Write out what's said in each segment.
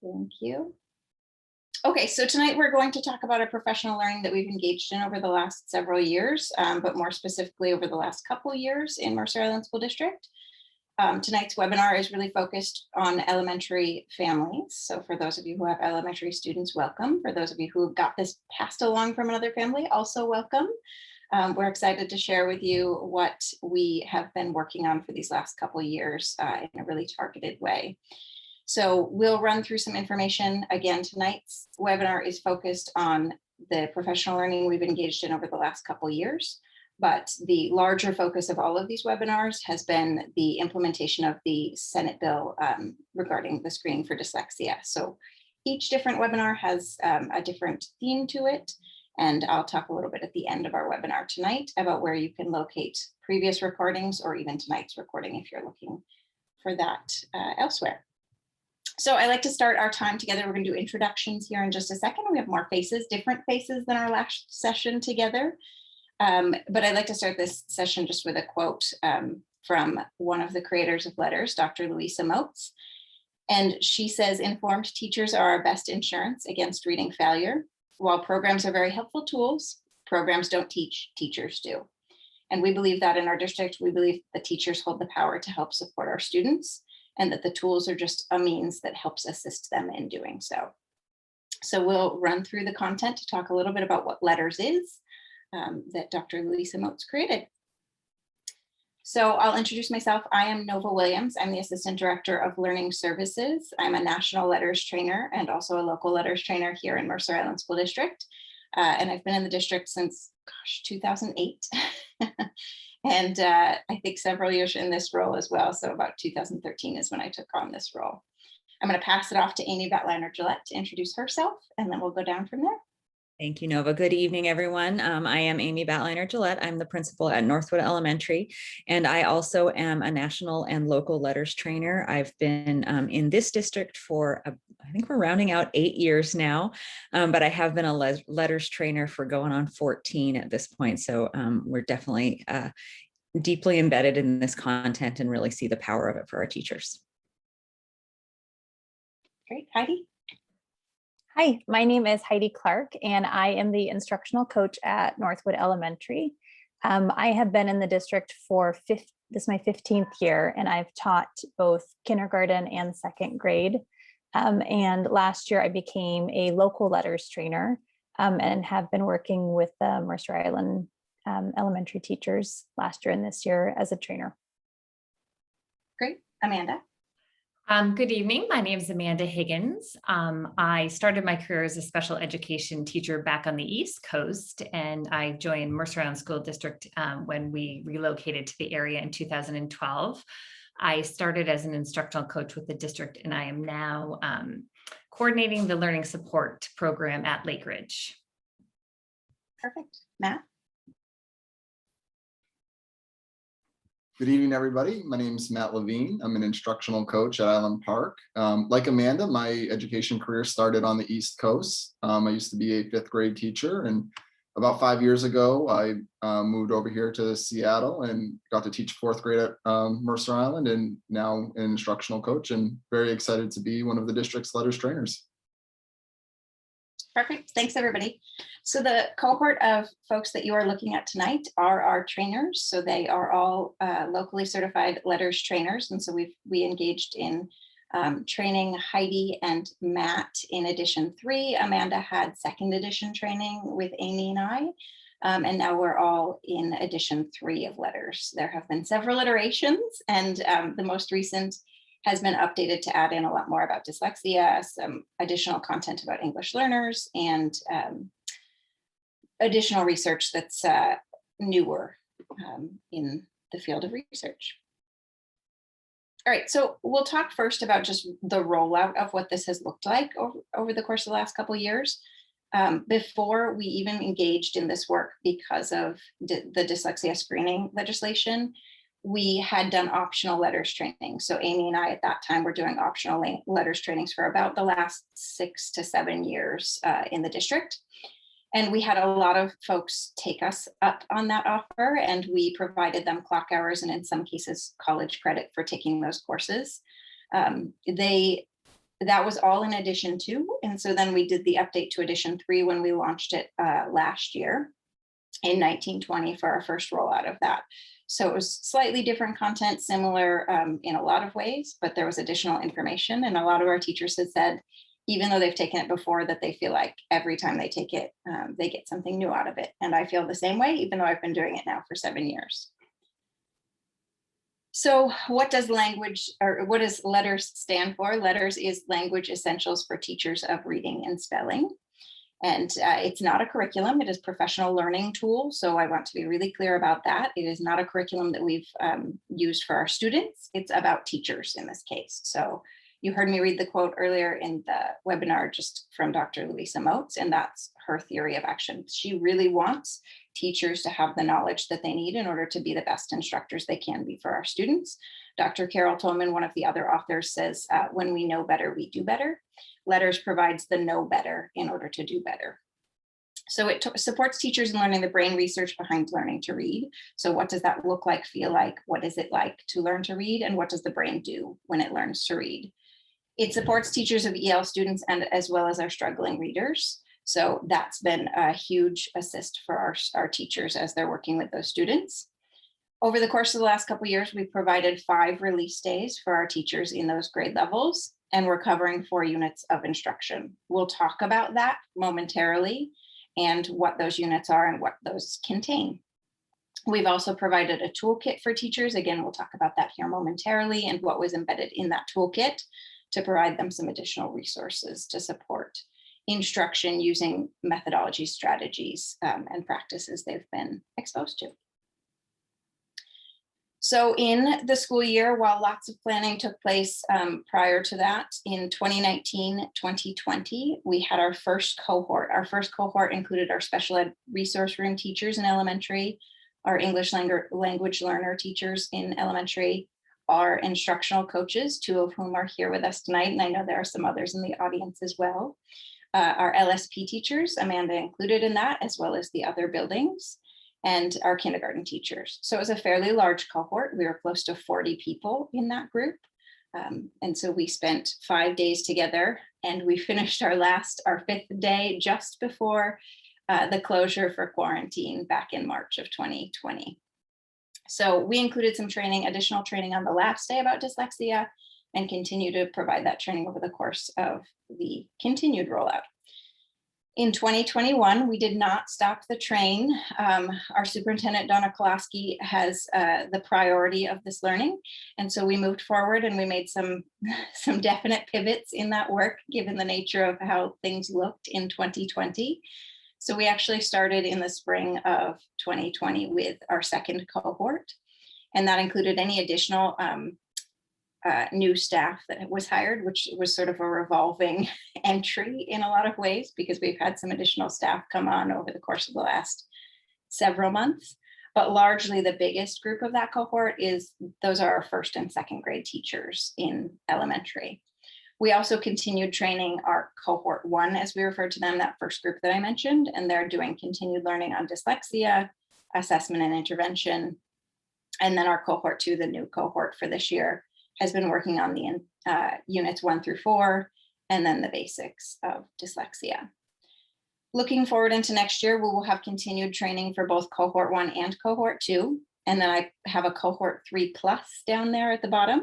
Thank you. Okay, so tonight we're going to talk about a professional learning that we've engaged in over the last several years, but more specifically over the last couple years in Mercer Island School District. Tonight's webinar is really focused on elementary families. So for those of you who have elementary students, welcome. For those of you who got this passed along from another family, also welcome. We're excited to share with you what we have been working on for these last couple of years in a really targeted way. So we'll run through some information. Again, tonight's webinar is focused on the professional learning we've engaged in over the last couple of years. But the larger focus of all of these webinars has been the implementation of the Senate bill regarding the screening for dyslexia. So each different webinar has a different theme to it. And I'll talk a little bit at the end of our webinar tonight about where you can locate previous recordings or even tonight's recording if you're looking for that elsewhere. So I like to start our time together. We're going to do introductions here in just a second. We have more faces, different faces than our last session together. But I'd like to start this session just with a quote from one of the creators of letters, Dr. Louisa Moats. And she says, "Informed teachers are our best insurance against reading failure. While programs are very helpful tools, programs don't teach, teachers do." And we believe that in our district. We believe the teachers hold the power to help support our students, and that the tools are just a means that helps assist them in doing so. So we'll run through the content to talk a little bit about what letters is that Dr. Louisa Moats created. So I'll introduce myself. I am Nova Williams. I'm the Assistant Director of Learning Services. I'm a national letters trainer and also a local letters trainer here in Mercer Island School District. And I've been in the district since, 2008. And I think several years in this role as well. So about 2013 is when I took on this role. I'm going to pass it off to Amy Batliner-Gillette to introduce herself, and then we'll go down from there. Thank you, Nova. Good evening, everyone. I am Amy Batliner-Gillette. I'm the principal at Northwood Elementary, and I also am a national and local letters trainer. I've been in this district for, I think we're rounding out 8 years now, but I have been a letters trainer for going on 14 at this point. So we're definitely deeply embedded in this content and really see the power of it for our teachers. Great, Heidi. Hi, my name is Heidi Clark, and I am the instructional coach at Northwood Elementary. I have been in the district for this is my 15th year, and I've taught both kindergarten and second grade. And last year I became a local letters trainer and have been working with the Mercer Island elementary teachers last year and this year as a trainer. Great, Amanda. Good evening. My name is Amanda Higgins. I started my career as a special education teacher back on the East Coast, and I joined Mercer Island School District when we relocated to the area in 2012. I started as an instructional coach with the district, and I am now coordinating the learning support program at Lake Ridge. Perfect. Matt? Good evening, everybody. My name is Matt Levine. I'm an instructional coach at Island Park. Like Amanda, my education career started on the East Coast. I used to be a 5th grade teacher, and about 5 years ago, I moved over here to Seattle and got to teach 4th grade at Mercer Island, and now an instructional coach, and very excited to be one of the district's letters trainers. Perfect. Thanks, everybody. So the cohort of folks that you are looking at tonight are our trainers. So they are all locally certified letters trainers. And so we engaged in training Heidi and Matt in edition 3. Amanda had 2nd edition training with Amy and I. And now we're all in edition 3 of letters. There have been several iterations, and the most recent has been updated to add in a lot more about dyslexia, some additional content about English learners, and additional research that's newer in the field of research. All right, so we'll talk first about just the rollout of what this has looked like over the course of the last couple of years. Before we even engaged in this work because of the dyslexia screening legislation, we had done optional letters training. So Amy and I at that time were doing optional letters trainings for about the last 6 to 7 years in the district. And we had a lot of folks take us up on that offer, and we provided them clock hours and in some cases college credit for taking those courses. They That was all in edition 2. And so then we did the update to edition 3 when we launched it last year in 1920 for our first rollout of that. So it was slightly different content, similar in a lot of ways, but there was additional information. And a lot of our teachers had said, even though they've taken it before, that they feel like every time they take it, they get something new out of it. And I feel the same way, even though I've been doing it now for 7 years. So what does language, or what does LETTERS stand for? LETTERS is Language Essentials for Teachers of Reading and Spelling. And it's not a curriculum, it is professional learning tool. So I want to be really clear about that. It is not a curriculum that we've used for our students. It's about teachers in this case. So you heard me read the quote earlier in the webinar just from Dr. Louisa Moats, and that's her theory of action. She really wants teachers to have the knowledge that they need in order to be the best instructors they can be for our students. Dr. Carol Tolman, one of the other authors, says, when we know better, we do better. LETTERS provides the know better in order to do better. So it supports teachers in learning the brain research behind learning to read. So what does that look like, feel like? What is it like to learn to read? And what does the brain do when it learns to read? It supports teachers of EL students and as well as our struggling readers. So that's been a huge assist for our teachers as they're working with those students. Over the course of the last couple of years, we've provided 5 release days for our teachers in those grade levels, and we're covering 4 units of instruction. We'll talk about that momentarily and what those units are and what those contain. We've also provided a toolkit for teachers. Again, we'll talk about that here momentarily and what was embedded in that toolkit to provide them some additional resources to support instruction using methodology, strategies, and practices they've been exposed to. So in the school year, while lots of planning took place prior to that, in 2019-2020, we had our first cohort. Our first cohort included our special ed resource room teachers in elementary, our English language learner teachers in elementary, our instructional coaches, 2 of whom are here with us tonight, and I know there are some others in the audience as well. Our LSP teachers, Amanda included in that, as well as the other buildings, and our kindergarten teachers. So it was a fairly large cohort. We were close to 40 people in that group. And so we spent 5 days together, and we finished our 5th day just before the closure for quarantine back in March of 2020. So we included some training, additional training on the last day about dyslexia, and continue to provide that training over the course of the continued rollout. In 2021, we did not stop the train. Our superintendent, Donna Kolaski, has the priority of this learning. And so we moved forward and we made some definite pivots in that work, given the nature of how things looked in 2020. So we actually started in the spring of 2020 with our second cohort. And that included any additional new staff that was hired, which was sort of a revolving entry in a lot of ways, because we've had some additional staff come on over the course of the last several months. But largely the biggest group of that cohort those are our 1st and 2nd grade teachers in elementary. We also continued training our cohort 1, as we refer to them, that first group that I mentioned, and they're doing continued learning on dyslexia, assessment and intervention. And then our cohort 2, the new cohort for this year, has been working on the units 1 through 4, and then the basics of dyslexia. Looking forward into next year, we will have continued training for both cohort 1 and cohort 2. And then I have a cohort 3+ down there at the bottom.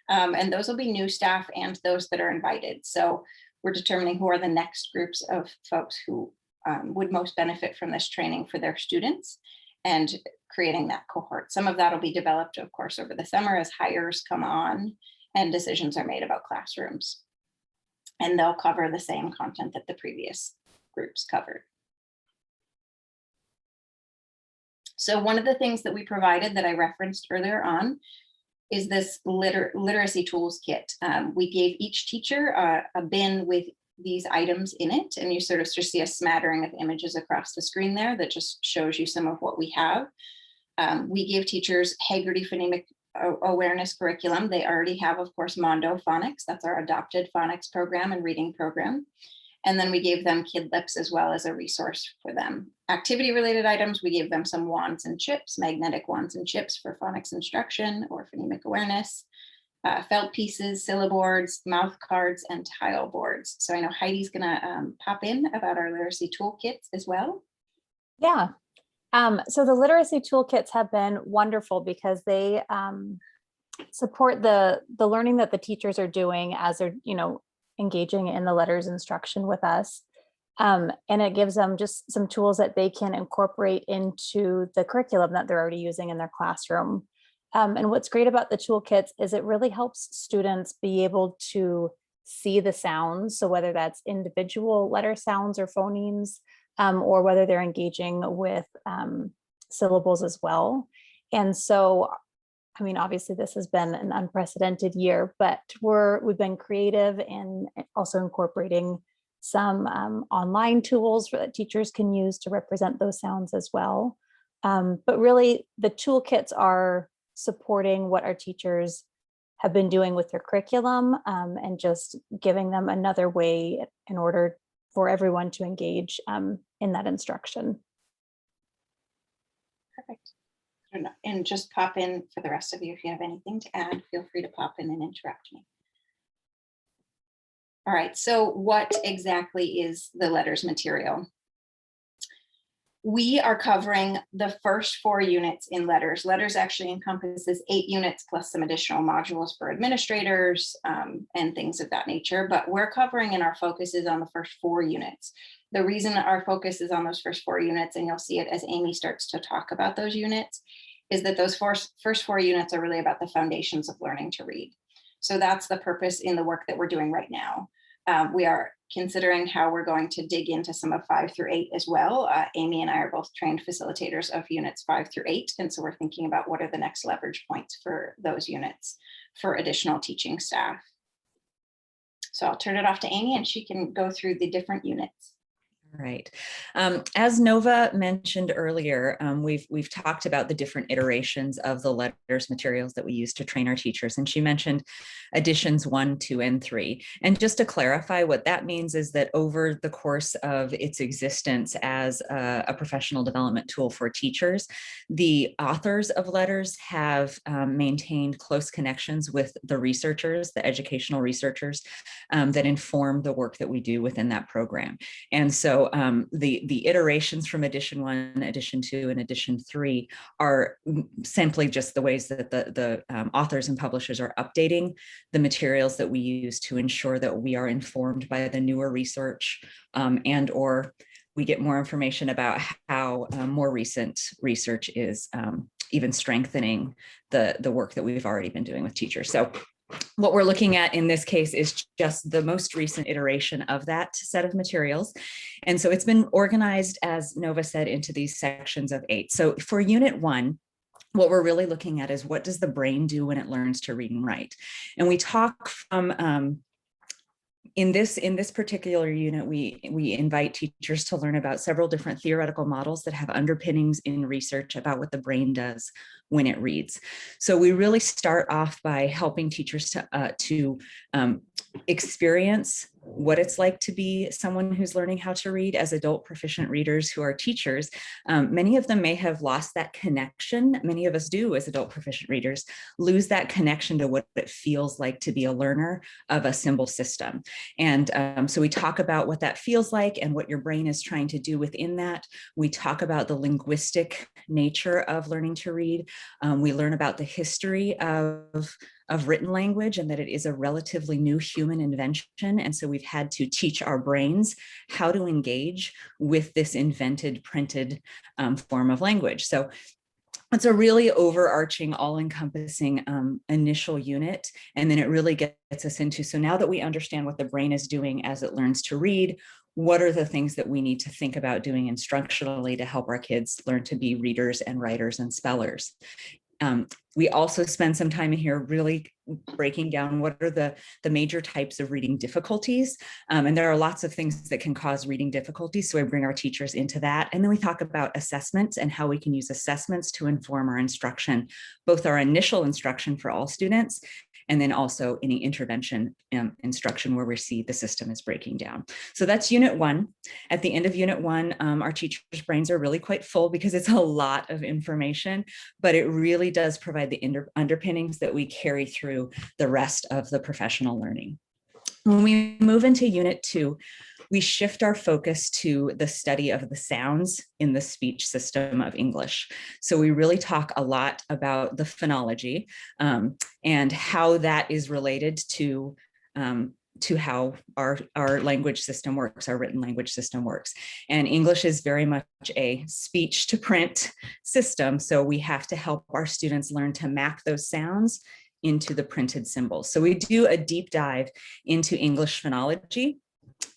And those will be new staff and those that are invited. So we're determining who are the next groups of folks who would most benefit from this training for their students, and creating that cohort. Some of that will be developed, of course, over the summer as hires come on and decisions are made about classrooms. And they'll cover the same content that the previous groups covered. So one of the things that we provided that I referenced earlier on is this literacy tools kit. We gave each teacher a bin with these items in it, and you sort of just see a smattering of images across the screen there that just shows you some of what we have. We give teachers Haggerty Phonemic Awareness Curriculum. They already have, of course, Mondo Phonics. That's our adopted phonics program and reading program. And then we gave them Kidlips as well as a resource for them. Activity-related items, we gave them some wands and chips, magnetic wands and chips for phonics instruction or phonemic awareness. felt pieces, syllaboards, mouth cards, and tile boards. So I know Heidi's gonna pop in about our literacy toolkits as well. Yeah. So the literacy toolkits have been wonderful because they support the learning that the teachers are doing as they're, engaging in the letters instruction with us. And it gives them just some tools that they can incorporate into the curriculum that they're already using in their classroom. And what's great about the toolkits is it really helps students be able to see the sounds. So whether that's individual letter sounds or phonemes, or whether they're engaging with syllables as well. And so, I mean, obviously this has been an unprecedented year, but we've been creative and also incorporating some online tools that teachers can use to represent those sounds as well. But really the toolkits are supporting what our teachers have been doing with their curriculum, and just giving them another way in order for everyone to engage in that instruction. Perfect. And just pop in for the rest of you. If you have anything to add, feel free to pop in and interrupt me. All right, so what exactly is the letters material? We are covering the first 4 units in letters. Letters actually encompasses 8 units plus some additional modules for administrators and things of that nature, but we're covering and our focus is on the first 4 units. The reason our focus is on those first 4 units, and you'll see it as Amy starts to talk about those units, is that those first 4 units are really about the foundations of learning to read. So that's the purpose in the work that we're doing right now. We are considering how we're going to dig into some of 5 through 8 as well. Amy and I are both trained facilitators of units 5 through 8. And so we're thinking about what are the next leverage points for those units for additional teaching staff. So I'll turn it off to Amy and she can go through the different units. Right. As Nova mentioned earlier, we've talked about the different iterations of the letters materials that we use to train our teachers. And she mentioned editions 1, 2, and 3. And just to clarify, what that means is that over the course of its existence as a professional development tool for teachers, the authors of letters have maintained close connections with the researchers, the educational researchers that inform the work that we do within that program. And so the iterations from edition 1, edition 2, and edition 3 are simply just the ways that the authors and publishers are updating the materials that we use to ensure that we are informed by the newer research and or we get more information about how more recent research is even strengthening the work that we've already been doing with teachers. So what we're looking at in this case is just the most recent iteration of that set of materials. And so it's been organized, as Nova said, into these sections of 8. So for unit 1, what we're really looking at is what does the brain do when it learns to read and write? And we talk from in this particular unit, we invite teachers to learn about several different theoretical models that have underpinnings in research about what the brain does when it reads. So we really start off by helping teachers to experience what it's like to be someone who's learning how to read as adult proficient readers who are teachers. Many of them may have lost that connection. Many of us do as adult proficient readers lose that connection to what it feels like to be a learner of a symbol system. And so we talk about what that feels like and what your brain is trying to do within that. We talk about the linguistic nature of learning to read. We learn about the history of written language and that it is a relatively new human invention. And so we've had to teach our brains how to engage with this invented printed form of language. So it's a really overarching, all-encompassing initial unit. And then it really gets us into, so now that we understand what the brain is doing as it learns to read, what are the things that we need to think about doing instructionally to help our kids learn to be readers and writers and spellers? We also spend some time in here really breaking down what are the major types of reading difficulties. And there are lots of things that can cause reading difficulties. So I bring our teachers into that. And then we talk about assessments and how we can use assessments to inform our instruction, both our initial instruction for all students, and then also any intervention instruction where we see the system is breaking down. So that's Unit 1. At the end of Unit 1, our teachers' brains are really quite full because it's a lot of information, but it really does provide the underpinnings that we carry through the rest of the professional learning. When we move into Unit 2, we shift our focus to the study of the sounds in the speech system of English. So we really talk a lot about the phonology and how that is related to how our language system works, our written language system works. And English is very much a speech to print system. So we have to help our students learn to map those sounds into the printed symbols. So we do a deep dive into English phonology,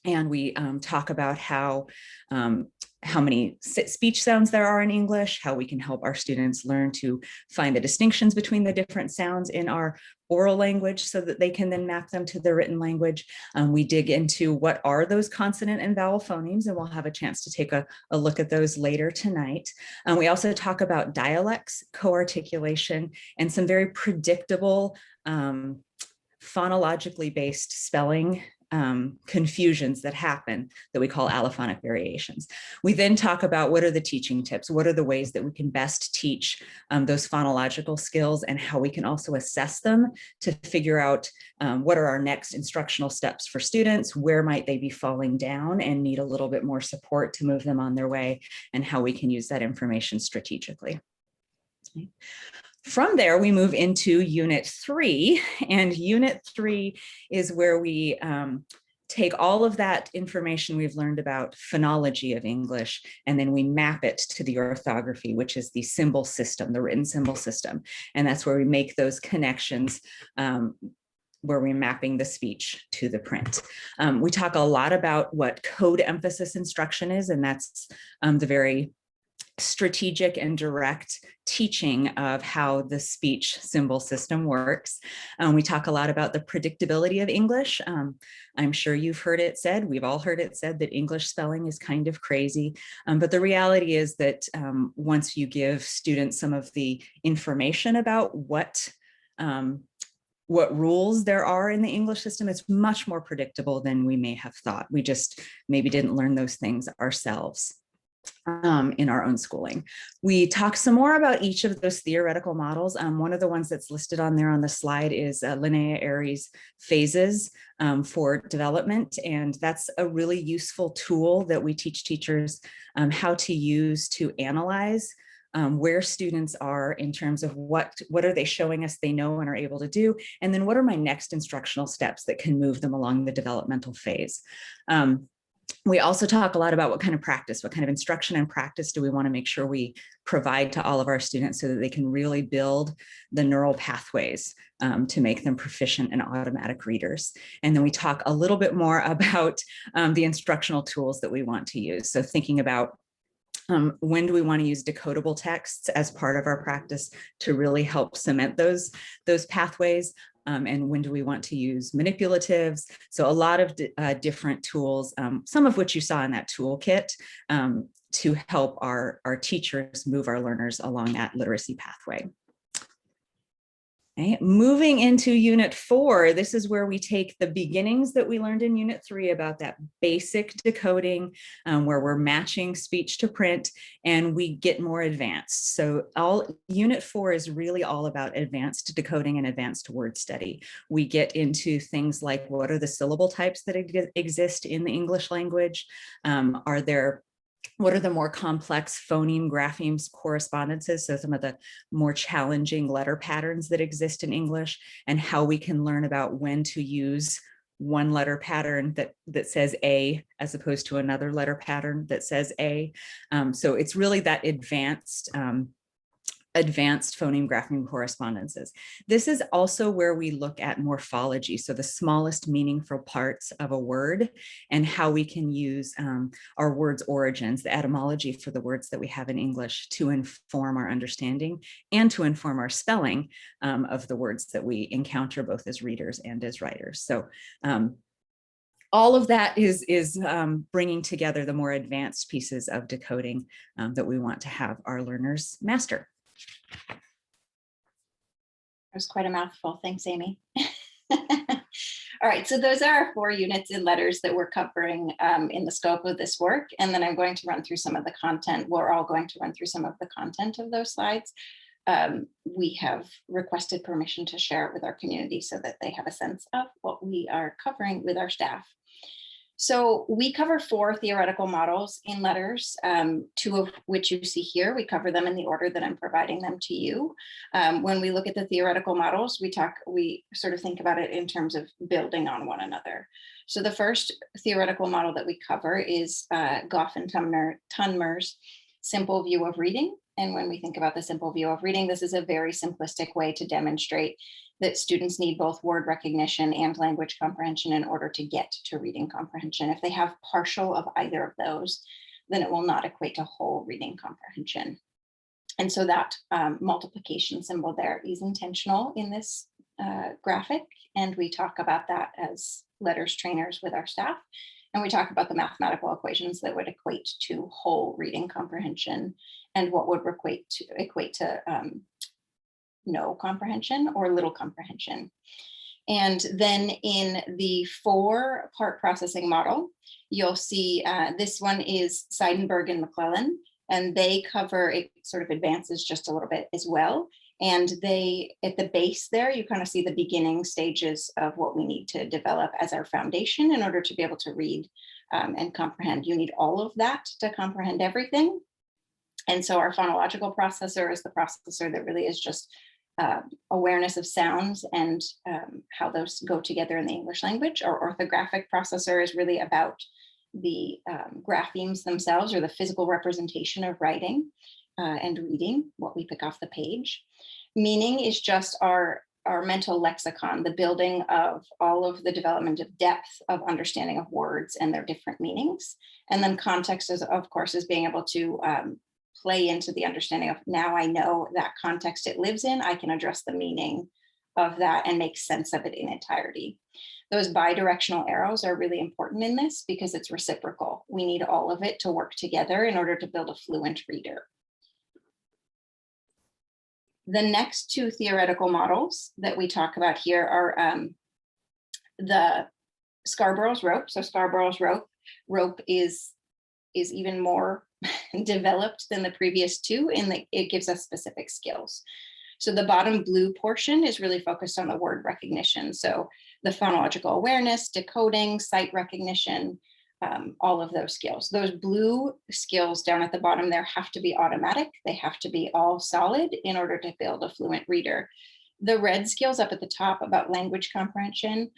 and we talk about how many speech sounds there are in English, how we can help our students learn to find the distinctions between the different sounds in our oral language so that they can then map them to the written language. We dig into what are those consonant and vowel phonemes, and we'll have a chance to take a look at those later tonight. We also talk about dialects, co-articulation, and some very predictable phonologically based spelling confusions that happen that we call allophonic variations. We then talk about what are the teaching tips, what are the ways that we can best teach those phonological skills, and how we can also assess them to figure out what are our next instructional steps for students, where might they be falling down and need a little bit more support to move them on their way, and how we can use that information strategically. From there, we move into Unit 3, and Unit 3 is where we take all of that information we've learned about phonology of English, and then we map it to the orthography, which is the symbol system, the written symbol system. And that's where we make those connections where we're mapping the speech to the print. We talk a lot about what code emphasis instruction is, and that's the very strategic and direct teaching of how the speech symbol system works. We talk a lot about the predictability of English. I'm sure you've heard it said, we've all heard it said, that English spelling is kind of crazy. But the reality is that once you give students some of the information about what rules there are in the English system, it's much more predictable than we may have thought. We just maybe didn't learn those things ourselves in our own schooling. We talk some more about each of those theoretical models. One of the ones that's listed on there on the slide is Linnea Airey's phases for development. And that's a really useful tool that we teach teachers how to use to analyze where students are in terms of what are they showing us they know and are able to do, and then what are my next instructional steps that can move them along the developmental phase. We also talk a lot about what kind of instruction and practice do we want to make sure we provide to all of our students so that they can really build the neural pathways to make them proficient and automatic readers. And then we talk a little bit more about the instructional tools that we want to use. So thinking about when do we want to use decodable texts as part of our practice to really help cement those pathways? And when do we want to use manipulatives? So a lot of different tools, some of which you saw in that toolkit, to help our teachers move our learners along that literacy pathway. Okay. Moving into Unit 4, this is where we take the beginnings that we learned in Unit 3 about that basic decoding, where we're matching speech to print, and we get more advanced. So Unit 4 is really all about advanced decoding and advanced word study. We get into things like, what are the syllable types that exist in the English language? What are the more complex phoneme, graphemes, correspondences? So some of the more challenging letter patterns that exist in English, and how we can learn about when to use one letter pattern that says A as opposed to another letter pattern that says A. So it's really that advanced phoneme grapheme correspondences. This is also where we look at morphology, so the smallest meaningful parts of a word, and how we can use our words' origins, the etymology for the words that we have in English, to inform our understanding and to inform our spelling of the words that we encounter both as readers and as writers. So all of that is bringing together the more advanced pieces of decoding that we want to have our learners master. was quite a mouthful. Thanks, Amy. All right, so those are our 4 units in letters that we're covering in the scope of this work. And then I'm going to run through some of the content. We're all going to run through some of the content of those slides. We have requested permission to share it with our community so that they have a sense of what we are covering with our staff. So we cover 4 theoretical models in letters, 2 of which you see here. We cover them in the order that I'm providing them to you. When we look at the theoretical models, we sort of think about it in terms of building on one another. So the first theoretical model that we cover is Goff and Tunmer's simple view of reading. And when we think about the simple view of reading, this is a very simplistic way to demonstrate that students need both word recognition and language comprehension in order to get to reading comprehension. If they have partial of either of those, then it will not equate to whole reading comprehension. And so that multiplication symbol there is intentional in this graphic. And we talk about that as letters trainers with our staff. And we talk about the mathematical equations that would equate to whole reading comprehension and what would equate to no comprehension or little comprehension. And then in the 4-part processing model, you'll see this one is Seidenberg and McClellan, and they cover, it sort of advances just a little bit as well. And they, at the base there, you kind of see the beginning stages of what we need to develop as our foundation in order to be able to read and comprehend. You need all of that to comprehend everything. And so our phonological processor is the processor that really is just awareness of sounds and how those go together in the English language. Our orthographic processor is really about the graphemes themselves, or the physical representation of writing and reading, what we pick off the page. Meaning is just our mental lexicon, the building of all of the development of depth of understanding of words and their different meanings. And then context is, of course, is being able to play into the understanding of, now I know that context it lives in, I can address the meaning of that and make sense of it in entirety. Those bidirectional arrows are really important in this because it's reciprocal. We need all of it to work together in order to build a fluent reader. The next 2 theoretical models that we talk about here are the Scarboroughs Rope. So Scarboroughs Rope is even more developed than the previous 2 in that it gives us specific skills. So the bottom blue portion is really focused on the word recognition. So the phonological awareness, decoding, sight recognition, all of those skills. Those blue skills down at the bottom there have to be automatic. They have to be all solid in order to build a fluent reader. The red skills up at the top about language comprehension,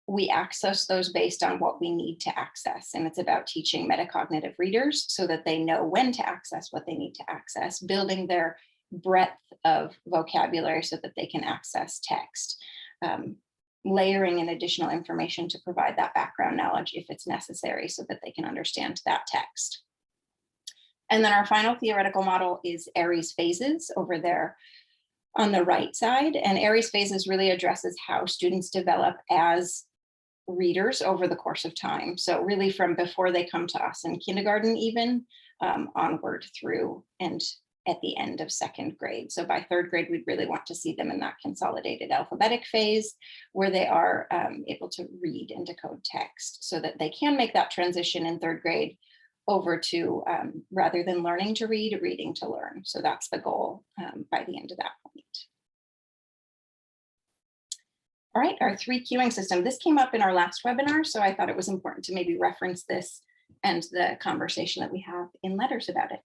we access those based on what we need to access. And it's about teaching metacognitive readers so that they know when to access what they need to access, building their breadth of vocabulary so that they can access text, layering in additional information to provide that background knowledge if it's necessary so that they can understand that text. And then our final theoretical model is Aries phases over there on the right side. And Aries phases really addresses how students develop as readers over the course of time. So really from before they come to us in kindergarten even onward through and at the end of 2nd grade. So by 3rd grade, we'd really want to see them in that consolidated alphabetic phase where they are able to read and decode text so that they can make that transition in 3rd grade over to, rather than learning to read, reading to learn. So that's the goal by the end of that point. All right, our 3 cueing system. This came up in our last webinar, so I thought it was important to maybe reference this and the conversation that we have in letters about it.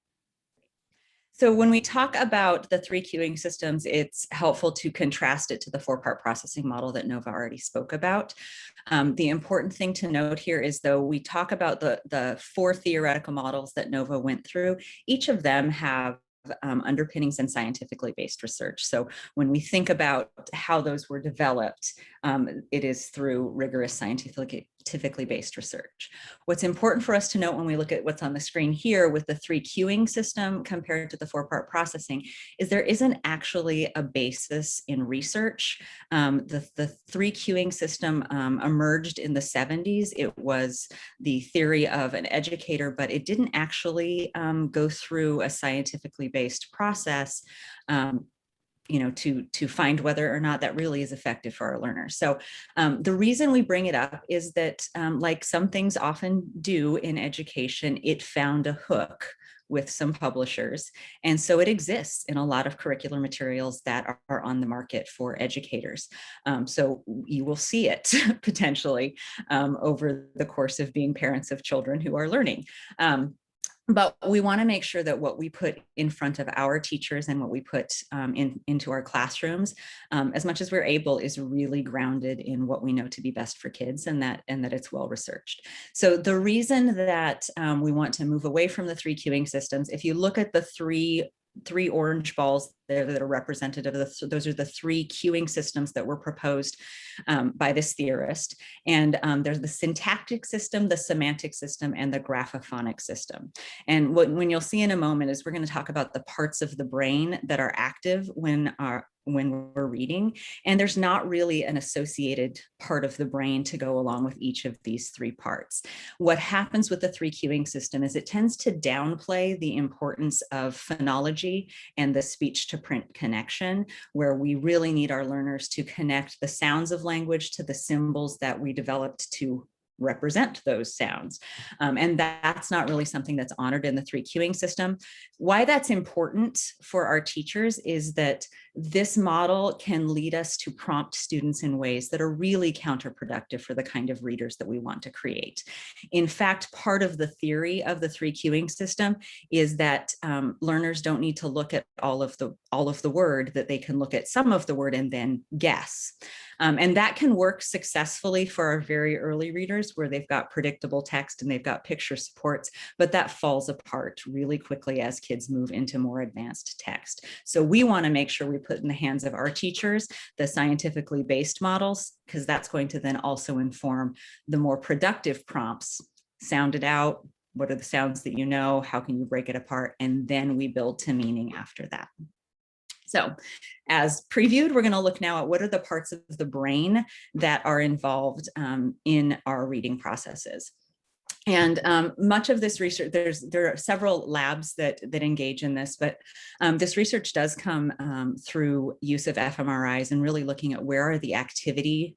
So when we talk about the 3 cueing systems, it's helpful to contrast it to the 4-part processing model that Nova already spoke about. The important thing to note here is, though we talk about the 4 theoretical models that Nova went through, each of them have underpinnings and scientifically based research. So when we think about how those were developed, it is through rigorous scientifically based research. What's important for us to note when we look at what's on the screen here with the 3 cueing system compared to the 4-part is there isn't actually a basis in research. The 3 cueing system emerged in the 70s. It was the theory of an educator, but it didn't actually go through a scientifically based process to find whether or not that really is effective for our learners. So the reason we bring it up is that like some things often do in education, it found a hook with some publishers. And so it exists in a lot of curricular materials that are on the market for educators. So you will see it potentially over the course of being parents of children who are learning. But we want to make sure that what we put in front of our teachers and what we put into our classrooms, as much as we're able, is really grounded in what we know to be best for kids, and that it's well researched. So the reason that we want to move away from the 3 cueing systems, if you look at the three orange balls there that are representative of those are the 3 cueing systems that were proposed by this theorist. And there's the syntactic system, the semantic system, and the graphophonic system. And when you'll see in a moment is we're going to talk about the parts of the brain that are active when we're reading. And there's not really an associated part of the brain to go along with each of these 3 parts. What happens with the 3 cueing system is it tends to downplay the importance of phonology and the speech to print connection, where we really need our learners to connect the sounds of language to the symbols that we developed to represent those sounds. And that's not really something that's honored in the 3 cueing system. Why that's important for our teachers is that this model can lead us to prompt students in ways that are really counterproductive for the kind of readers that we want to create. In fact, part of the theory of the 3 cueing system is that learners don't need to look at all of the word, that they can look at some of the word and then guess. And that can work successfully for our very early readers where they've got predictable text and they've got picture supports, but that falls apart really quickly as kids move into more advanced text. So we want to make sure we put in the hands of our teachers the scientifically based models, because that's going to then also inform the more productive prompts. Sound it out. What are the sounds that you know? How can you break it apart? And then we build to meaning after that. So as previewed, we're going to look now at what are the parts of the brain that are involved in our reading processes. And much of this research, there are several labs that engage in this, but this research does come through use of fMRIs and really looking at where's the activity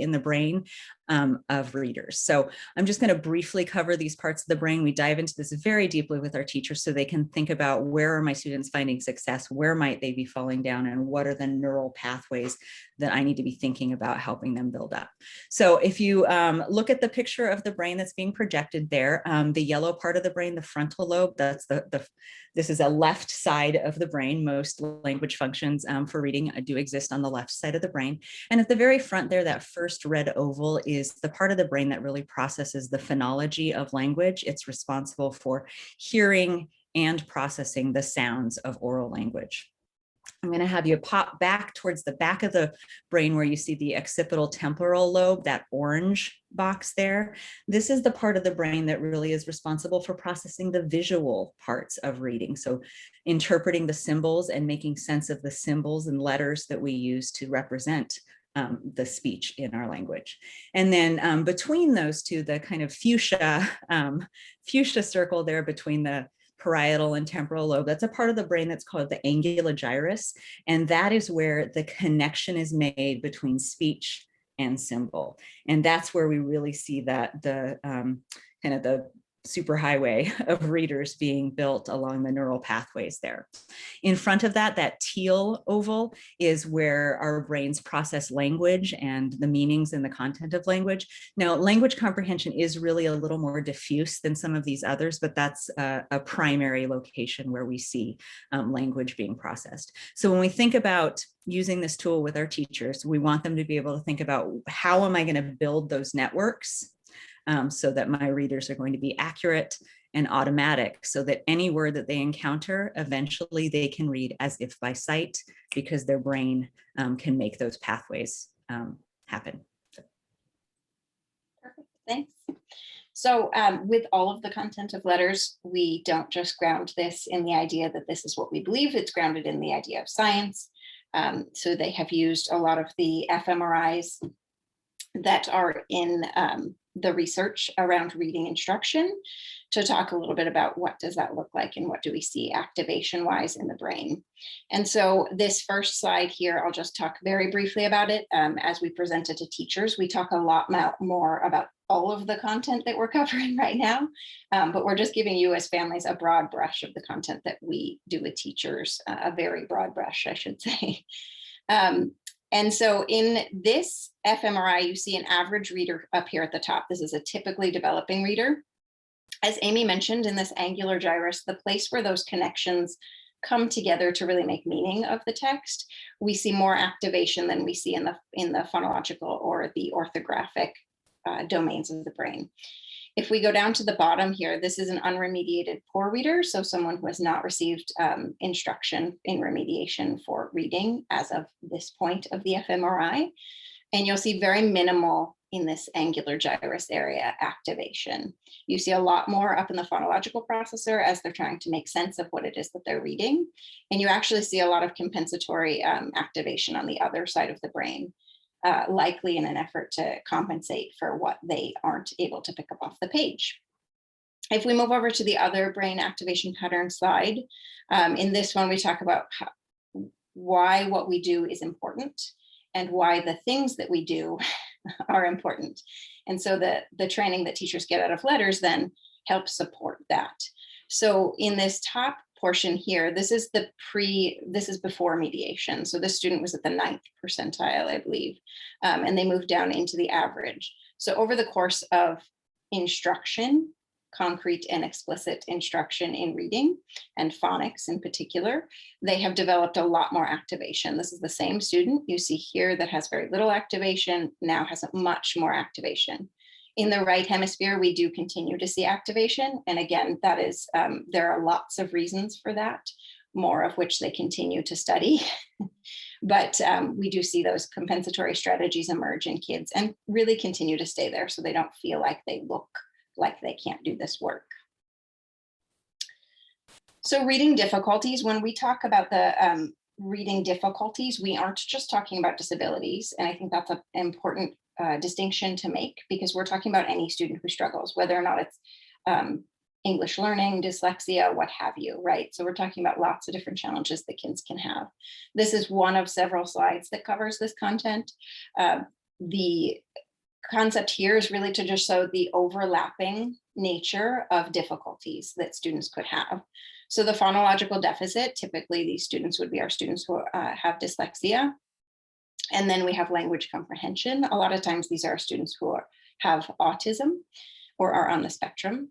in the brain of readers. So I'm just going to briefly cover these parts of the brain. We dive into this very deeply with our teachers so they can think about where are my students finding success, where might they be falling down, and what are the neural pathways that I need to be thinking about helping them build up. So if you look at the picture of the brain that's being projected there, the yellow part of the brain, the frontal lobe, that's this is a left side of the brain. Most language functions for reading do exist on the left side of the brain. And at the very front there, that first red oval is the part of the brain that really processes the phonology of language. It's responsible for hearing and processing the sounds of oral language. I'm going to have you pop back towards the back of the brain where you see the occipital temporal lobe, that orange box there. This is the part of the brain that really is responsible for processing the visual parts of reading. So interpreting the symbols and making sense of the symbols and letters that we use to represent the speech in our language. And then between those two, the kind of fuchsia circle there between the parietal and temporal lobe, that's a part of the brain that's called the angula gyrus. And that is where the connection is made between speech and symbol. And that's where we really see that the kind of the superhighway of readers being built along the neural pathways there. In front of that, that teal oval is where our brains process language and the meanings and the content of language. Now, language comprehension is really a little more diffuse than some of these others, but that's a primary location where we see language being processed. So when we think about using this tool with our teachers, we want them to be able to think about how am I going to build those networks so that my readers are going to be accurate and automatic, so that any word that they encounter, eventually they can read as if by sight, because their brain can make those pathways happen. Perfect, thanks. So with all of the content of letters, we don't just ground this in the idea that this is what we believe, it's grounded in the idea of science. So they have used a lot of the fMRIs that are in the research around reading instruction to talk a little bit about what does that look like and what do we see activation wise in the brain. And so this first slide here, I'll just talk very briefly about it. As we present it to teachers, we talk a lot more about all of the content that we're covering right now, but we're just giving you as families a broad brush of the content that we do with teachers, a very broad brush, I should say. And so in this fMRI, you see an average reader up here at the top. This is a typically developing reader. As Amy mentioned, in this angular gyrus, the place where those connections come together to really make meaning of the text, we see more activation than we see in the phonological or the orthographic domains of the brain. If we go down to the bottom here, this is an unremediated poor reader, so someone who has not received instruction in remediation for reading as of this point of the fMRI. And you'll see very minimal in this angular gyrus area activation. You see a lot more up in the phonological processor as they're trying to make sense of what it is that they're reading. And you actually see a lot of compensatory activation on the other side of the brain. Likely in an effort to compensate for what they aren't able to pick up off the page. If we move over to the other brain activation pattern slide, in this one we talk about why what we do is important and why the things that we do are important. And so the training that teachers get out of letters then helps support that. So in this top portion here, this is before mediation. So this student was at the 9th percentile, I believe, and they moved down into the average. So over the course of instruction, concrete and explicit instruction in reading and phonics in particular, they have developed a lot more activation. This is the same student you see here that has very little activation, now has much more activation. In the right hemisphere, we do continue to see activation. And again, that is, there are lots of reasons for that, more of which they continue to study. But we do see those compensatory strategies emerge in kids and really continue to stay there so they don't feel like they look like they can't do this work. So reading difficulties, when we talk about the reading difficulties, we aren't just talking about disabilities. And I think that's an important distinction to make, because we're talking about any student who struggles, whether or not it's English learning, dyslexia, what have you, right? So we're talking about lots of different challenges that kids can have. This is one of several slides that covers this content. The concept here is really to just show the overlapping nature of difficulties that students could have. So the phonological deficit, typically these students would be our students who have dyslexia. And then we have language comprehension. A lot of times these are students who have autism or are on the spectrum.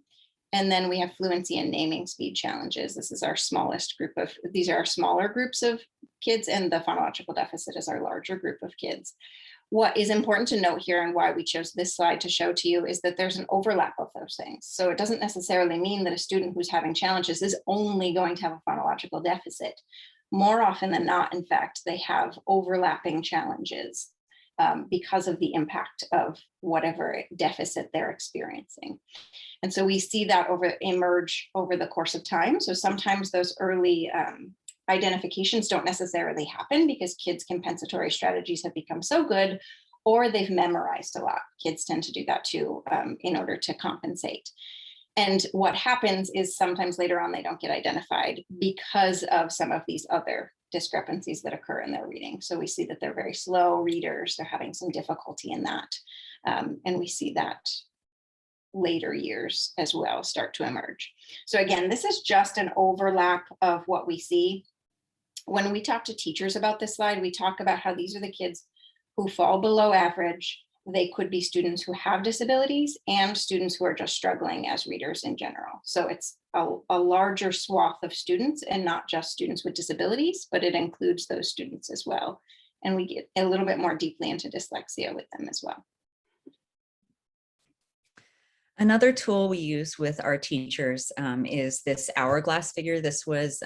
And then we have fluency and naming speed challenges. This is our smallest group of, these are our smaller groups of kids, and the phonological deficit is our larger group of kids. What is important to note here, and why we chose this slide to show to you, is that there's an overlap of those things. So it doesn't necessarily mean that a student who's having challenges is only going to have a phonological deficit. More often than not, in fact, they have overlapping challenges because of the impact of whatever deficit they're experiencing. And so we see that emerge over the course of time. So sometimes those early identifications don't necessarily happen because kids' compensatory strategies have become so good, or they've memorized a lot. Kids tend to do that too in order to compensate. And what happens is sometimes later on they don't get identified because of some of these other discrepancies that occur in their reading. So we see that they're very slow readers, they're having some difficulty in that. And we see that later years as well start to emerge. So again, this is just an overlap of what we see. When we talk to teachers about this slide, we talk about how these are the kids who fall below average. They could be students who have disabilities and students who are just struggling as readers in general. So it's a larger swath of students, and not just students with disabilities, but it includes those students as well. And we get a little bit more deeply into dyslexia with them as well. Another tool we use with our teachers is this Hourglass Figure. This was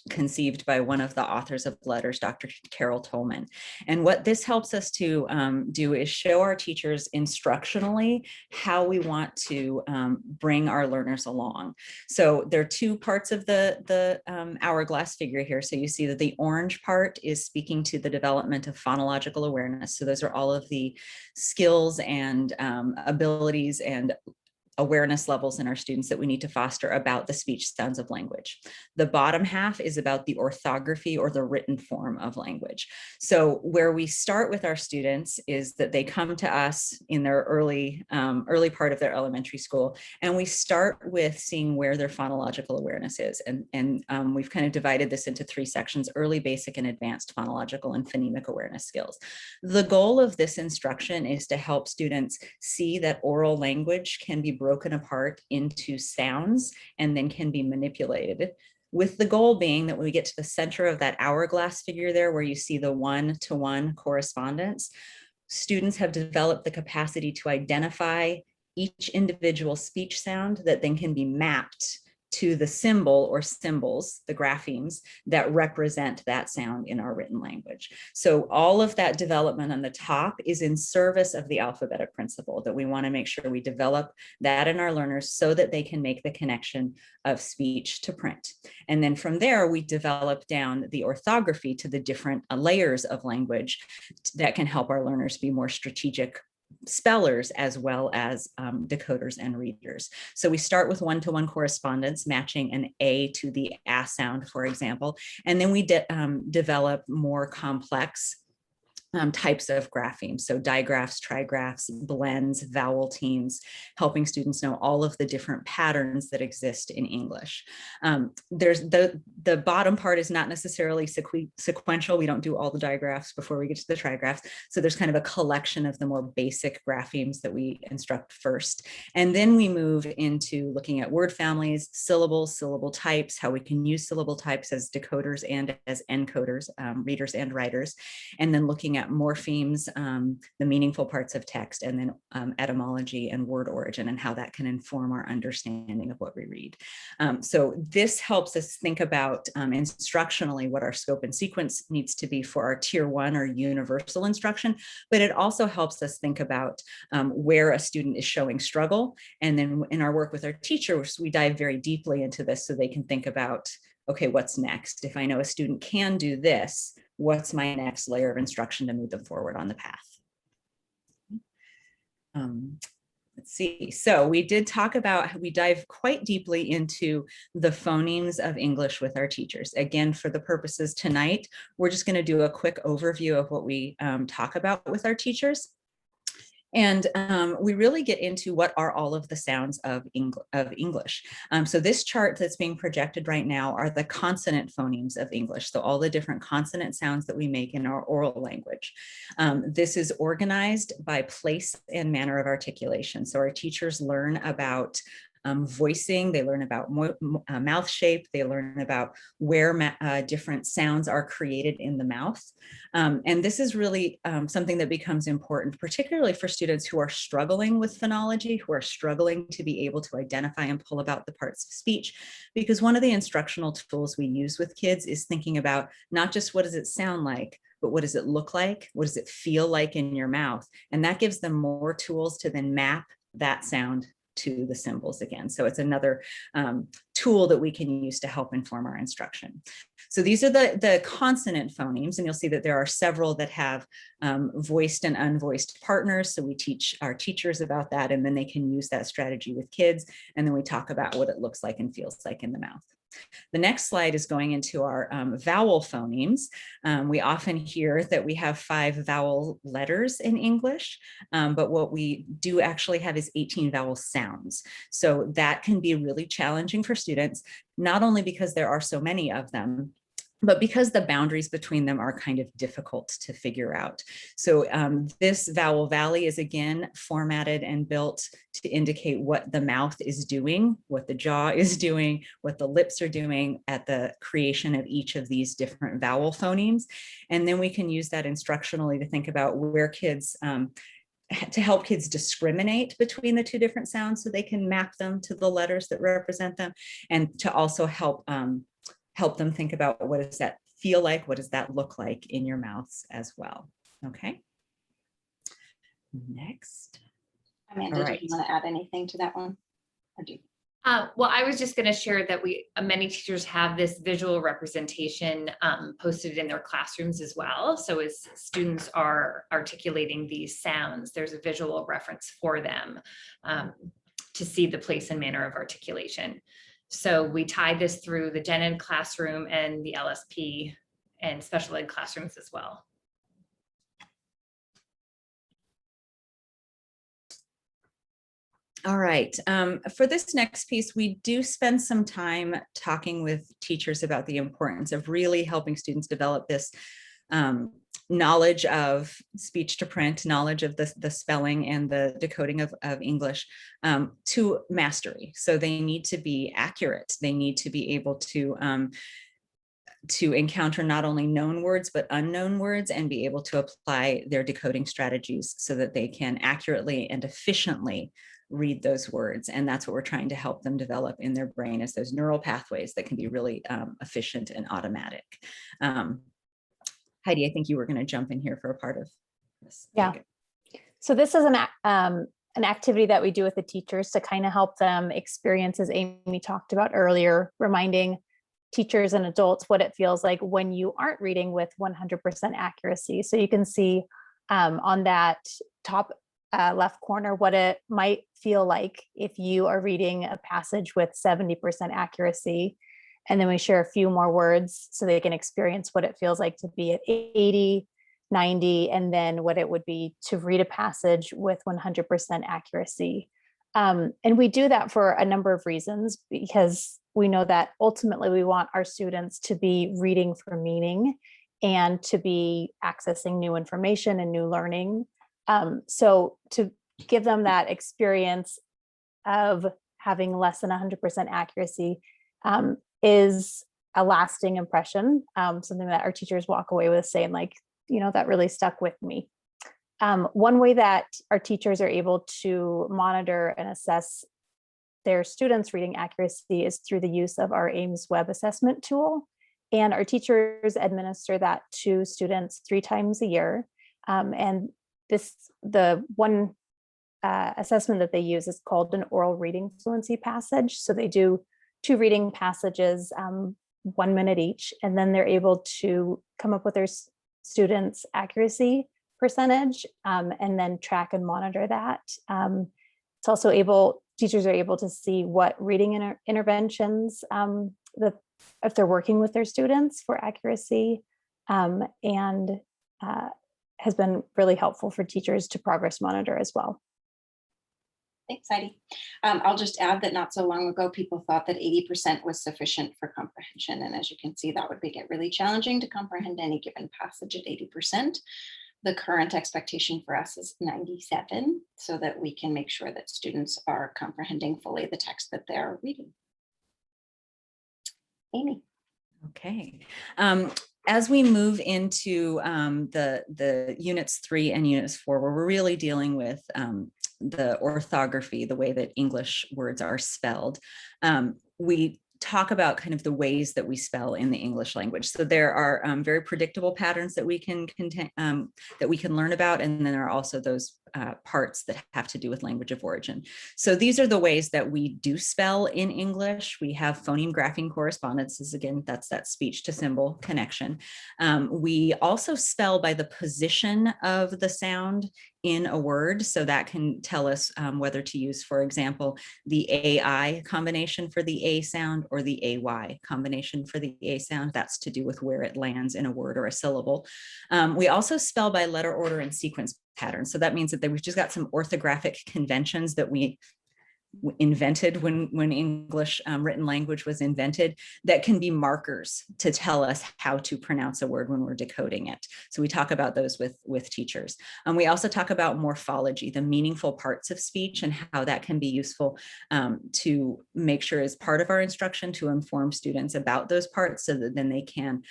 conceived by one of the authors of letters, Dr. Carol Tolman. And what this helps us to do is show our teachers instructionally how we want to bring our learners along. So there are two parts of the Hourglass Figure here. So you see that the orange part is speaking to the development of phonological awareness. So those are all of the skills and abilities and awareness levels in our students that we need to foster about the speech sounds of language. The bottom half is about the orthography or the written form of language. So where we start with our students is that they come to us in their early part of their elementary school, and we start with seeing where their phonological awareness is. And we've kind of divided this into three sections: early, basic, and advanced phonological and phonemic awareness skills. The goal of this instruction is to help students see that oral language can be broken apart into sounds and then can be manipulated, with the goal being that when we get to the center of that hourglass figure there, where you see the one-to-one correspondence, students have developed the capacity to identify each individual speech sound that then can be mapped to the symbol or symbols, the graphemes, that represent that sound in our written language. So all of that development on the top is in service of the alphabetic principle, that we want to make sure we develop that in our learners so that they can make the connection of speech to print. And then from there, we develop down the orthography to the different layers of language that can help our learners be more strategic spellers as well as decoders and readers. So we start with one-to-one correspondence, matching an A to the A sound, for example, and then we develop more complex types of graphemes. So digraphs, trigraphs, blends, vowel teams, helping students know all of the different patterns that exist in English. There's the bottom part is not necessarily sequential. We don't do all the digraphs before we get to the trigraphs. So there's kind of a collection of the more basic graphemes that we instruct first. And then we move into looking at word families, syllables, syllable types, how we can use syllable types as decoders and as encoders, readers and writers, and then looking at morphemes, the meaningful parts of text, and then etymology and word origin and how that can inform our understanding of what we read. So this helps us think about instructionally what our scope and sequence needs to be for our tier 1 or universal instruction, but it also helps us think about where a student is showing struggle. And then in our work with our teachers, we dive very deeply into this so they can think about, okay, what's next? If I know a student can do this, what's my next layer of instruction to move them forward on the path? Let's see. So we did talk about, we dive quite deeply into the phonemes of English with our teachers. Again, for the purposes tonight, we're just going to do a quick overview of what we talk about with our teachers. And we really get into what are all of the sounds of English. So this chart that's being projected right now are the consonant phonemes of English. So all the different consonant sounds that we make in our oral language. This is organized by place and manner of articulation. So our teachers learn about voicing, they learn about mouth shape, they learn about where different sounds are created in the mouth. And this is really something that becomes important, particularly for students who are struggling with phonology, who are struggling to be able to identify and pull about the parts of speech, because one of the instructional tools we use with kids is thinking about not just what does it sound like, but what does it look like? What does it feel like in your mouth? And that gives them more tools to then map that sound to the symbols again. So it's another tool that we can use to help inform our instruction. So these are the consonant phonemes, and you'll see that there are several that have voiced and unvoiced partners. So we teach our teachers about that, and then they can use that strategy with kids. And then we talk about what it looks like and feels like in the mouth. The next slide is going into our vowel phonemes. We often hear that we have 5 vowel letters in English, but what we do actually have is 18 vowel sounds. So that can be really challenging for students, not only because there are so many of them, but because the boundaries between them are kind of difficult to figure out. So this vowel valley is again formatted and built to indicate what the mouth is doing, what the jaw is doing, what the lips are doing at the creation of each of these different vowel phonemes. And then we can use that instructionally to think about where kids to help kids discriminate between the two different sounds so they can map them to the letters that represent them, and to also help them think about what does that feel like, what does that look like in your mouths as well. Okay. Next. Amanda, did you want to add anything to that one? Or do you? Well, I was just going to share that many teachers have this visual representation posted in their classrooms as well. So as students are articulating these sounds, there's a visual reference for them to see the place and manner of articulation. So we tied this through the gen ed classroom and the LSP and special ed classrooms as well. All right, for this next piece, we do spend some time talking with teachers about the importance of really helping students develop this knowledge of speech to print, knowledge of the spelling and the decoding of English to mastery. So they need to be accurate. They need to be able to encounter not only known words, but unknown words, and be able to apply their decoding strategies so that they can accurately and efficiently read those words. And that's what we're trying to help them develop in their brain, is those neural pathways that can be really efficient and automatic. Heidi, I think you were going to jump in here for a part of this. Yeah. So this is an activity that we do with the teachers to kind of help them experience, as Amy talked about earlier, reminding teachers and adults what it feels like when you aren't reading with 100% accuracy. So you can see on that top left corner what it might feel like if you are reading a passage with 70% accuracy. And then we share a few more words so they can experience what it feels like to be at 80, 90, and then what it would be to read a passage with 100% accuracy. And we do that for a number of reasons, because we know that ultimately we want our students to be reading for meaning and to be accessing new information and new learning. So to give them that experience of having less than 100% accuracy is a lasting impression, something that our teachers walk away with saying, like, you know, that really stuck with me. One way that our teachers are able to monitor and assess their students' reading accuracy is through the use of our Ames web assessment tool. And our teachers administer that to students 3 times a year. And the one assessment that they use is called an oral reading fluency passage. So they do 2 reading passages, 1 minute each, and then they're able to come up with their students' accuracy percentage, and then track and monitor that. It's also teachers are able to see what reading interventions if they're working with their students for accuracy, and has been really helpful for teachers to progress monitor as well. Thanks, Heidi. I'll just add that not so long ago, people thought that 80% was sufficient for comprehension. And as you can see, that would make it really challenging to comprehend any given passage at 80%. The current expectation for us is 97, so that we can make sure that students are comprehending fully the text that they're reading. Amy. Okay. As we move into the units 3 and units 4, where we're really dealing with the orthography, the way that English words are spelled, we talk about kind of the ways that we spell in the English language. So there are very predictable patterns that we can learn about, and then there are also those parts that have to do with language of origin. So these are the ways that we do spell in English. We have phoneme grapheme correspondences. Again, that's that speech to symbol connection. We also spell by the position of the sound in a word. So that can tell us whether to use, for example, the AI combination for the A sound or the AY combination for the A sound. That's to do with where it lands in a word or a syllable. We also spell by letter order and sequence pattern. So that means that we've just got some orthographic conventions that we invented when English written language was invented, that can be markers to tell us how to pronounce a word when we're decoding it. So we talk about those with teachers. We also talk about morphology, the meaningful parts of speech, and how that can be useful to make sure as part of our instruction to inform students about those parts so that then they can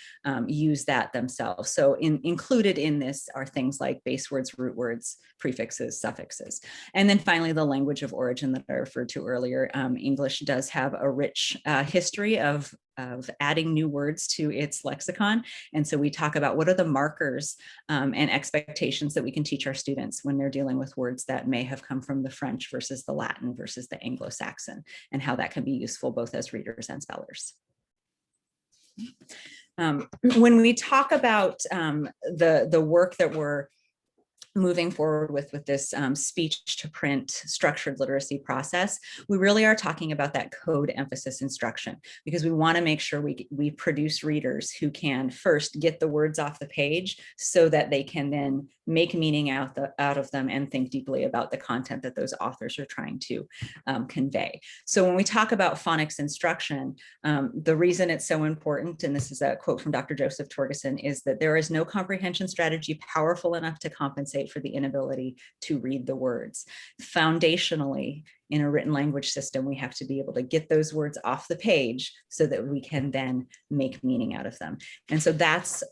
use that themselves. So included in this are things like base words, root words, prefixes, suffixes. And then finally, the language of origin that I referred to earlier. English does have a rich history of adding new words to its lexicon. And so we talk about what are the markers and expectations that we can teach our students when they're dealing with words that may have come from the French versus the Latin versus the Anglo-Saxon, and how that can be useful both as readers and spellers. When we talk about the work that we're moving forward with this speech to print structured literacy process, we really are talking about that code emphasis instruction, because we want to make sure we produce readers who can first get the words off the page so that they can then make meaning out of them and think deeply about the content that those authors are trying to convey. So when we talk about phonics instruction, the reason it's so important, and this is a quote from Dr. Joseph Torgerson, is that there is no comprehension strategy powerful enough to compensate for the inability to read the words. Foundationally, in a written language system, we have to be able to get those words off the page so that we can then make meaning out of them. And so that's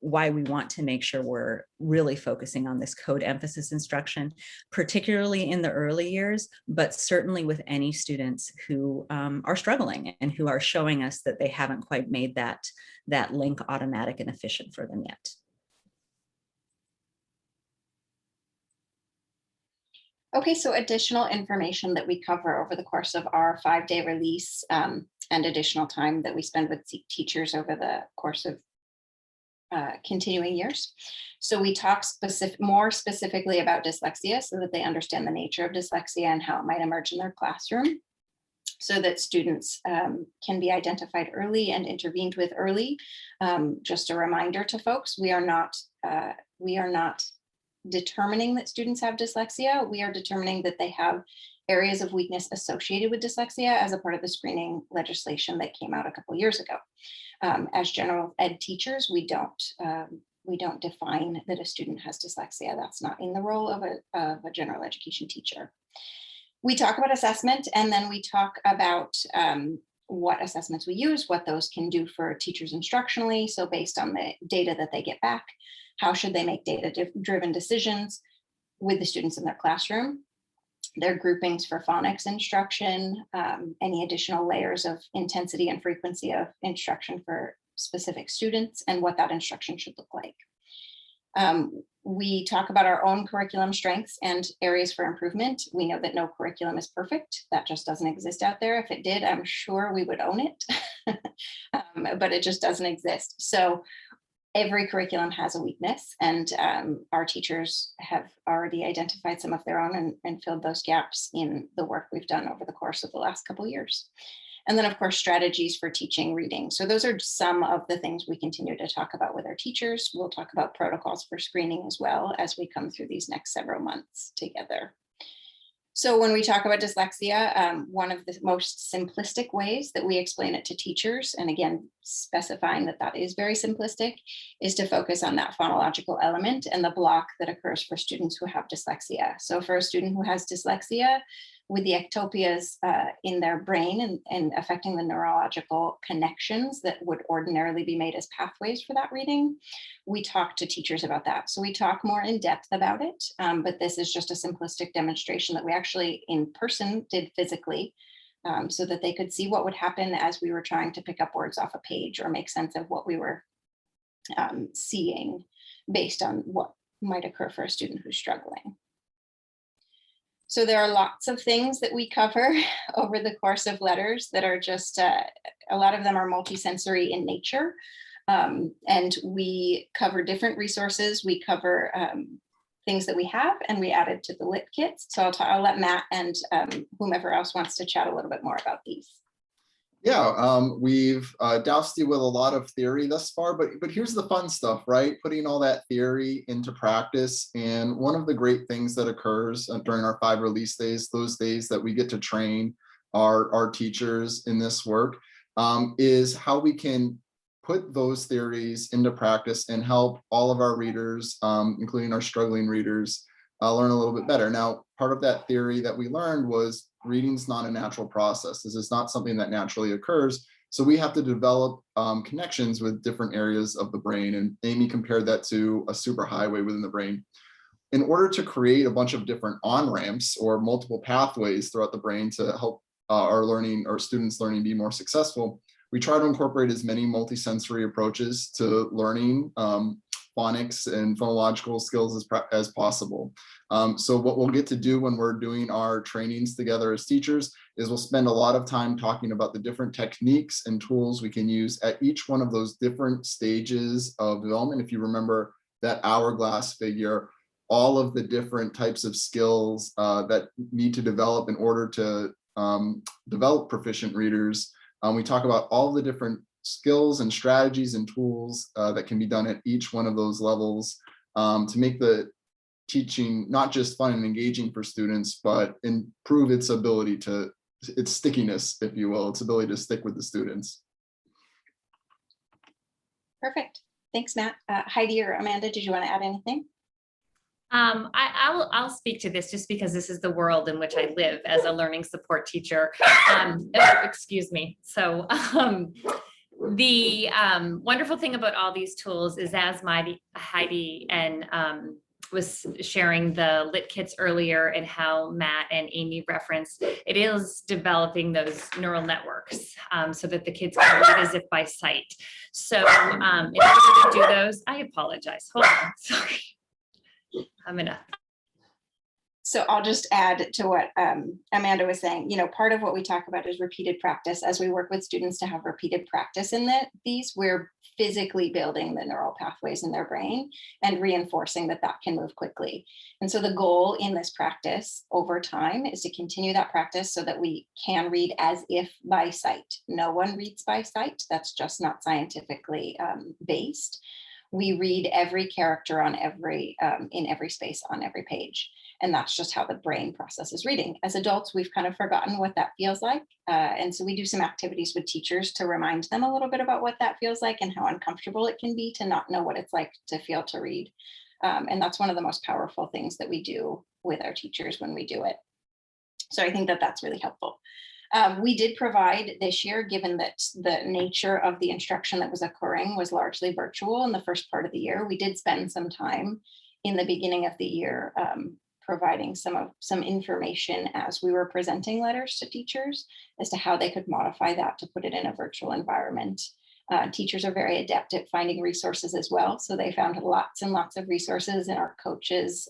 why we want to make sure we're really focusing on this code emphasis instruction, particularly in the early years, but certainly with any students who are struggling and who are showing us that they haven't quite made that link automatic and efficient for them yet. Okay, so additional information that we cover over the course of our 5-day release and additional time that we spend with teachers over the course of continuing years. So we talk more specifically about dyslexia so that they understand the nature of dyslexia and how it might emerge in their classroom, so that students can be identified early and intervened with early. Just a reminder to folks, we are not determining that students have dyslexia. We are determining that they have areas of weakness associated with dyslexia as a part of the screening legislation that came out a couple years ago. As general ed teachers, we don't define that a student has dyslexia. That's not in the role of a general education teacher. We talk about assessment, and then we talk about what assessments we use, what those can do for teachers instructionally. So based on the data that they get back, how should they make data-driven decisions with the students in their classroom? Their groupings for phonics instruction, any additional layers of intensity and frequency of instruction for specific students, and what that instruction should look like. We talk about our own curriculum strengths and areas for improvement. We know that no curriculum is perfect. That just doesn't exist out there. If it did, I'm sure we would own it, but it just doesn't exist. So every curriculum has a weakness, and our teachers have already identified some of their own and filled those gaps in the work we've done over the course of the last couple of years. And then, of course, strategies for teaching reading. So those are some of the things we continue to talk about with our teachers. We'll talk about protocols for screening as well as we come through these next several months together. So when we talk about dyslexia, one of the most simplistic ways that we explain it to teachers, and again, specifying that that is very simplistic, is to focus on that phonological element and the block that occurs for students who have dyslexia. So for a student who has dyslexia, with the ectopias in their brain and affecting the neurological connections that would ordinarily be made as pathways for that reading, we talk to teachers about that. So we talk more in depth about it, but this is just a simplistic demonstration that we actually in person did physically, so that they could see what would happen as we were trying to pick up words off a page or make sense of what we were seeing based on what might occur for a student who's struggling. So there are lots of things that we cover over the course of letters that are just, a lot of them are multisensory in nature. And we cover different resources. We cover things that we have, and we added to the lit kits. So I'll let Matt and whomever else wants to chat a little bit more about these. Yeah, we've doused you with a lot of theory thus far, but here's the fun stuff, right? Putting all that theory into practice. And one of the great things that occurs during our 5 release days, those days that we get to train our teachers in this work, is how we can put those theories into practice and help all of our readers, including our struggling readers, learn a little bit better. Now, part of that theory that we learned was reading's not a natural process. This is not something that naturally occurs. So we have to develop connections with different areas of the brain. And Amy compared that to a superhighway within the brain. In order to create a bunch of different on-ramps or multiple pathways throughout the brain to help our students' learning be more successful, we try to incorporate as many multisensory approaches to learning phonics and phonological skills as possible. So what we'll get to do when we're doing our trainings together as teachers is we'll spend a lot of time talking about the different techniques and tools we can use at each one of those different stages of development. If you remember that hourglass figure, all of the different types of skills that need to develop in order to develop proficient readers. We talk about all the different skills and strategies and tools that can be done at each one of those levels to make the teaching not just fun and engaging for students, but improve its ability to, its stickiness, if you will, its ability to stick with the students. Perfect. Thanks, Matt. Heidi or Amanda, did you want to add anything? I'll speak to this just because this is the world in which I live as a learning support teacher. Excuse me. So the wonderful thing about all these tools is, as Heidi and was sharing the lit kits earlier and how Matt and Amy referenced, it is developing those neural networks so that the kids can read as if by sight. So in order to do those, I apologize. Hold on, sorry. So I'll just add to what Amanda was saying. You know, part of what we talk about is repeated practice. As we work with students to have repeated practice in these, we're physically building the neural pathways in their brain and reinforcing that can move quickly. And so the goal in this practice over time is to continue that practice so that we can read as if by sight. No one reads by sight. That's just not scientifically based. We read every character on in every space on every page. And that's just how the brain processes reading. As adults, we've kind of forgotten what that feels like. And so we do some activities with teachers to remind them a little bit about what that feels like and how uncomfortable it can be to not know what it's like to feel to read. And that's one of the most powerful things that we do with our teachers when we do it. So I think that that's really helpful. We did provide this year, given that the nature of the instruction that was occurring was largely virtual in the first part of the year, we did spend some time in the beginning of the year providing some information as we were presenting letters to teachers as to how they could modify that to put it in a virtual environment. Teachers are very adept at finding resources as well. So they found lots and lots of resources, and our coaches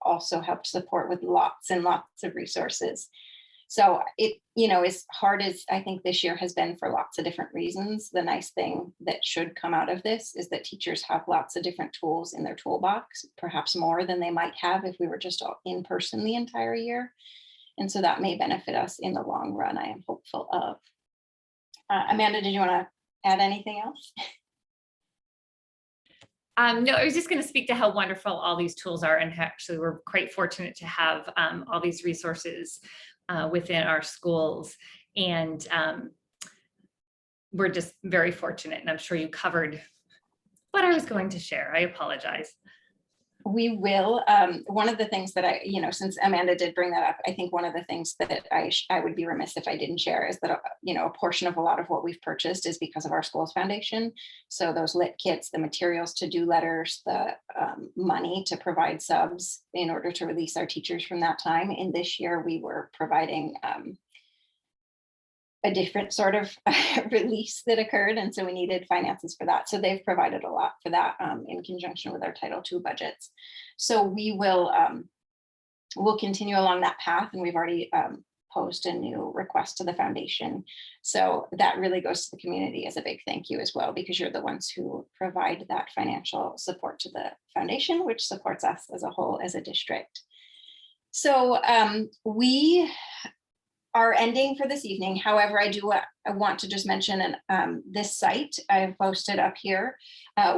also helped support with lots and lots of resources. So it, as hard as I think this year has been for lots of different reasons, the nice thing that should come out of this is that teachers have lots of different tools in their toolbox, perhaps more than they might have if we were just all in person the entire year. And so that may benefit us in the long run, I am hopeful of. Amanda, did you want to add anything else? No, I was just going to speak to how wonderful all these tools are. And actually, we're quite fortunate to have all these resources within our schools. And we're just very fortunate. And I'm sure you covered what I was going to share. I apologize. We will. One of the things that since Amanda did bring that up, I think one of the things that I would be remiss if I didn't share is that, a portion of a lot of what we've purchased is because of our school's foundation. So those lit kits, the materials to do letters, the money to provide subs in order to release our teachers from that time. In this year, we were providing a different sort of release that occurred. And so we needed finances for that. So they've provided a lot for that in conjunction with our Title II budgets. So we will we'll continue along that path. And we've already posed a new request to the foundation. So that really goes to the community as a big thank you as well, because you're the ones who provide that financial support to the foundation, which supports us as a whole as a district. So we our ending for this evening. However, I want to just mention this site I've posted up here.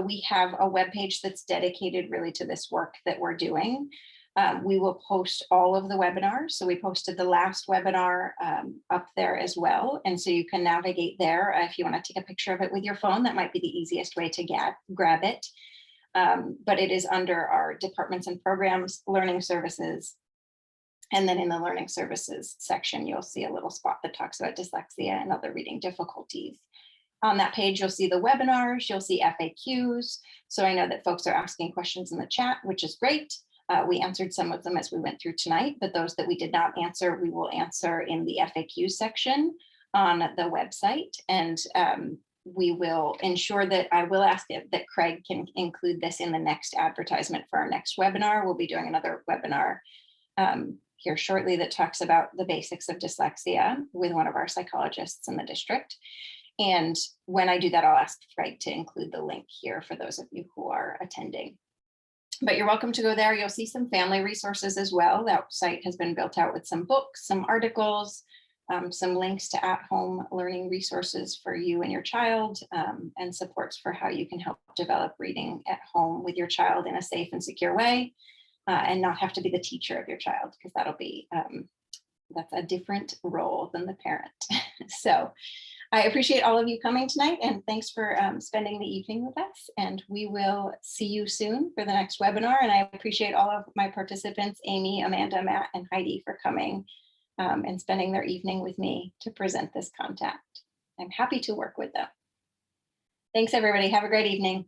We have a webpage that's dedicated really to this work that we're doing. We will post all of the webinars. So we posted the last webinar up there as well. And so you can navigate there. If you want to take a picture of it with your phone, that might be the easiest way to grab it. But it is under our departments and programs, learning services. And then in the learning services section, you'll see a little spot that talks about dyslexia and other reading difficulties. On that page, you'll see the webinars, you'll see FAQs. So I know that folks are asking questions in the chat, which is great. We answered some of them as we went through tonight, but those that we did not answer, we will answer in the FAQ section on the website. And we will ensure that I will ask that Craig can include this in the next advertisement for our next webinar. We'll be doing another webinar here shortly that talks about the basics of dyslexia with one of our psychologists in the district. And when I do that, I'll ask Craig to include the link here for those of you who are attending. But you're welcome to go there. You'll see some family resources as well. That site has been built out with some books, some articles, some links to at-home learning resources for you and your child, and supports for how you can help develop reading at home with your child in a safe and secure way, and not have to be the teacher of your child, because that'll be, that's a different role than the parent. So I appreciate all of you coming tonight, and thanks for spending the evening with us. And we will see you soon for the next webinar. And I appreciate all of my participants, Amy, Amanda, Matt, and Heidi, for coming and spending their evening with me to present this content. I'm happy to work with them. Thanks, everybody. Have a great evening.